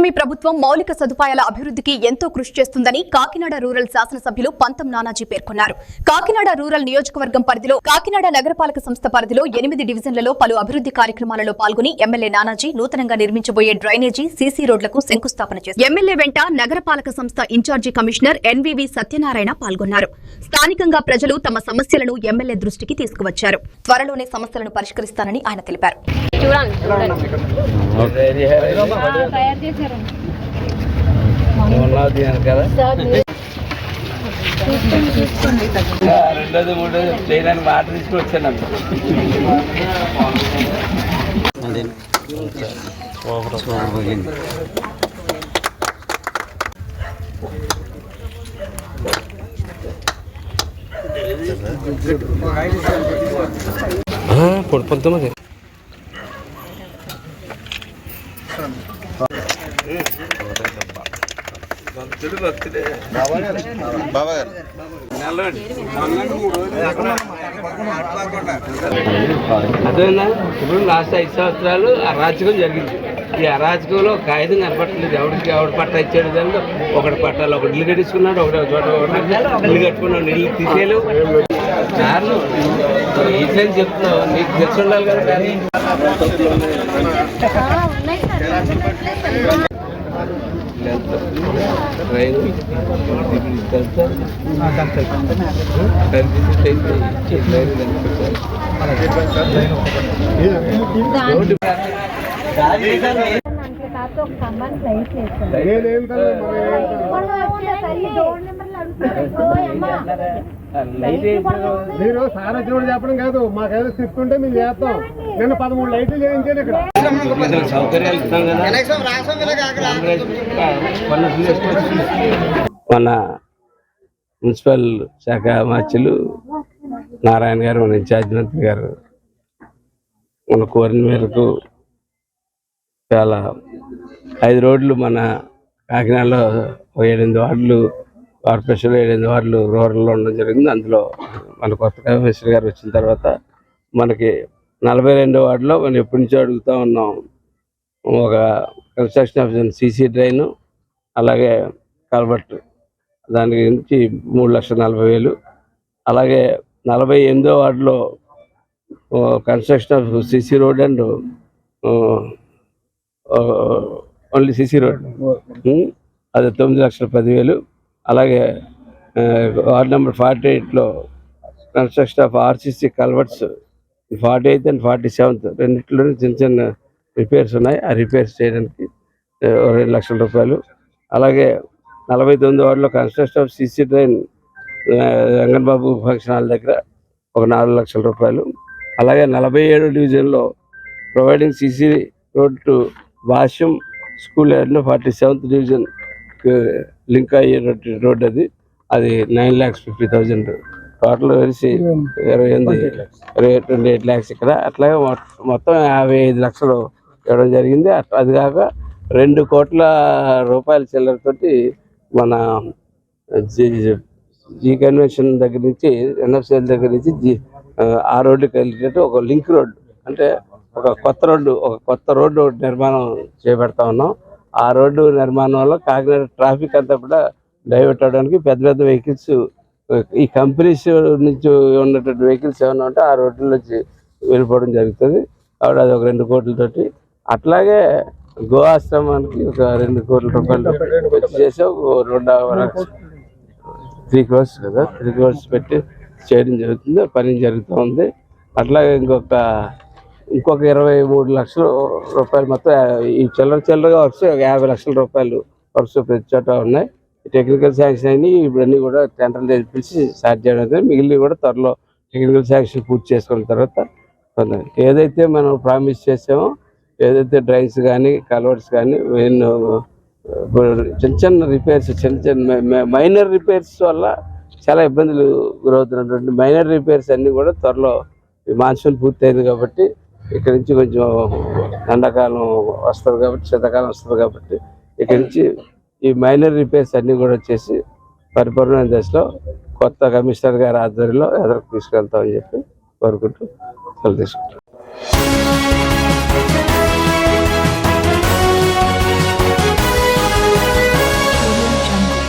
కూటమి ప్రభుత్వం మౌలిక సదుపాయాల అభివృద్ధికి ఎంతో కృషి చేస్తుందని కాకినాడ రూరల్ శాసనసభ్యులు పంతం నానాజీ పేర్కొన్నారు. కాకినాడ రూరల్ నియోజకవర్గం పరిధిలో కాకినాడ నగరపాలక సంస్థ పరిధిలో 8 డివిజన్లలో పలు అభివృద్ధి కార్యక్రమాలలో పాల్గొని ఎమ్మెల్యే నానాజీ నూతనంగా నిర్మించబోయే డ్రైనేజీ సీసీ రోడ్లకు శంకుస్థాపన చేశారు. ఎమ్మెల్యే వెంట నగరపాలక సంస్థ ఇన్ఛార్జి కమిషనర్ ఎన్వీవీ సత్యనారాయణ పాల్గొన్నారు. స్థానికంగా ప్రజలు తమ సమస్యలను ఎమ్మెల్యే దృష్టికి తీసుకువచ్చారు. త్వరలోనే సమస్యలను పరిష్కరిస్తానని ఆయన తెలిపారు. రెండోది మూడోది చేయడానికి మాట తీసుకొచ్చాను. పొద్దున్నది అదేనా ఇప్పుడు లాస్ట్ 5 సంవత్సరాలు అరాచకం జరిగింది. ఈ అరాచకంలో ఒక కాగితం కనపట్టలేదు. ఎవడు పట్ట ఇచ్చాడు దాంట్లో ఒకటి పట్టాలి, ఒకటి ఇల్లు కట్టించుకున్నాడు, ఒకటి చోట ఇల్లు కట్టుకున్నాడు, ఇల్లు తీసేయలేవు. కారణం ఇట్లని చెప్తున్నావు, నీకు తెలిసి ఉండాలి కదా. ట్రైన్ మీరు సారా చూడు చెప్పడం కాదు, మాకేదో స్క్రిప్ట్ ఉంటే మేము చేస్తాం. నేను 13 లైట్లు చేయించాను ఇక్కడ. సౌకర్యాలు ఇస్తాం కదా. మన మున్సిపల్ శాఖ మార్చులు నారాయణ గారు, మన ఇన్ఛార్జ్ మంత్రి గారు మన కోరిన మేరకు చాలా 5 రోడ్లు మన కాకినాడలో 7-8 వార్డులు, కార్పొరేషన్లో 7-8 వార్డులు రూరల్లో ఉండడం జరిగింది. అందులో మన కొత్త కమిషనర్ గారు వచ్చిన తర్వాత మనకి 42 వార్డులో మనం ఎప్పటి నుంచో అడుగుతూ ఉన్నాం. ఒక కన్స్ట్రక్షన్ ఆఫ్ సీసీ డ్రైన్, అలాగే కల్వర్ట్, దాని గురించి 3,40,000. అలాగే 48వ వార్డులో construction of CC road and only CC road, అది 9,10,000. అలాగే వార్డ్ నెంబర్ 48లో construction of RCC culverts 48th and 47th రెండింటిలోనే చిన్న చిన్న రిపేర్స్ ఉన్నాయి. ఆ రిపేర్స్ చేయడానికి 2 లక్షల రూపాయలు. అలాగే 49వ వార్డులో construction of CC drain Ranganbabu function hall దగ్గర ఒక 4 లక్షల రూపాయలు. అలాగే 47వ డివిజన్లో providing CC road to Bhashyam school యార్డ్లో 47th డివిజన్ లింక్ అయ్యే రోడ్, అది 9,50,000. టోటల్ కలిసి 28 lakhs ఇక్కడ. అట్లాగే మొత్తం 55 లక్షలు ఇవ్వడం జరిగింది. అది కాక 2 కోట్ల రూపాయల చిల్లరతోటి మన జీ కన్వెన్షన్ దగ్గర నుంచి, ఎన్ఎఫ్సిఎల్ దగ్గర నుంచి ఆ రోడ్డుకి వెళ్ళేటట్టు ఒక లింక్ రోడ్, అంటే ఒక కొత్త రోడ్డు నిర్మాణం చేపడతా ఉన్నాం. ఆ రోడ్డు నిర్మాణం వల్ల కాకినాడ ట్రాఫిక్ అంతా కూడా డైవర్ట్ అవడానికి పెద్ద వెహికల్స్, ఈ కంపెనీస్ నుంచి ఉన్నటువంటి వెహికల్స్ ఏమైనా ఉంటే ఆ రోడ్ల నుంచి వెళ్ళిపోవడం జరుగుతుంది. కాబట్టి అది ఒక 2 కోట్లతోటి. అట్లాగే గో ఆశ్రమానికి ఒక 2 కోట్ల రూపాయలు వచ్చి చేసాం. 3 crores కదా, 3 crores పెట్టి చేయడం జరుగుతుంది. పని జరుగుతూ ఉంది. అట్లాగే ఇంకొక 23 లక్షల రూపాయలు మొత్తం ఈ చిల్లరగా వర్క్స్ 50 లక్షల రూపాయలు వర్క్స్ ప్రతి చోట ఉన్నాయి. టెక్నికల్ శాంక్షన్ అయినా ఇవన్నీ కూడా టెండర్లు పిలిచి స్టార్ట్ చేయడం అవుతుంది. మిగిలిన కూడా త్వరలో టెక్నికల్ శాంక్షన్ పూర్తి చేసుకున్న తర్వాత ఏదైతే మనం ప్రామిస్ చేసామో, ఏదైతే డ్రైన్స్ కానీ కల్వర్ట్స్ కానీ చిన్న రిపేర్స్, మైనర్ రిపేర్స్ వల్ల చాలా ఇబ్బందులు గురవుతున్నటువంటి మైనర్ రిపేర్స్ అన్నీ కూడా త్వరలో మాన్సూన్ పూర్తయింది కాబట్టి, ఇక్కడి నుంచి కొంచెం ఎండాకాలం వస్తుంది కాబట్టి, శీతాకాలం వస్తుంది కాబట్టి ఇక్కడి నుంచి ఈ మైనర్ రిపేర్స్ అన్నీ కూడా వచ్చేసి పరిపూర్ణమైన దశలో కొత్త కమిషనర్ గారి ఆధ్వర్యంలో ఎదురుకు తీసుకెళ్తామని చెప్పి కోరుకుంటూ తీసుకుంటాం.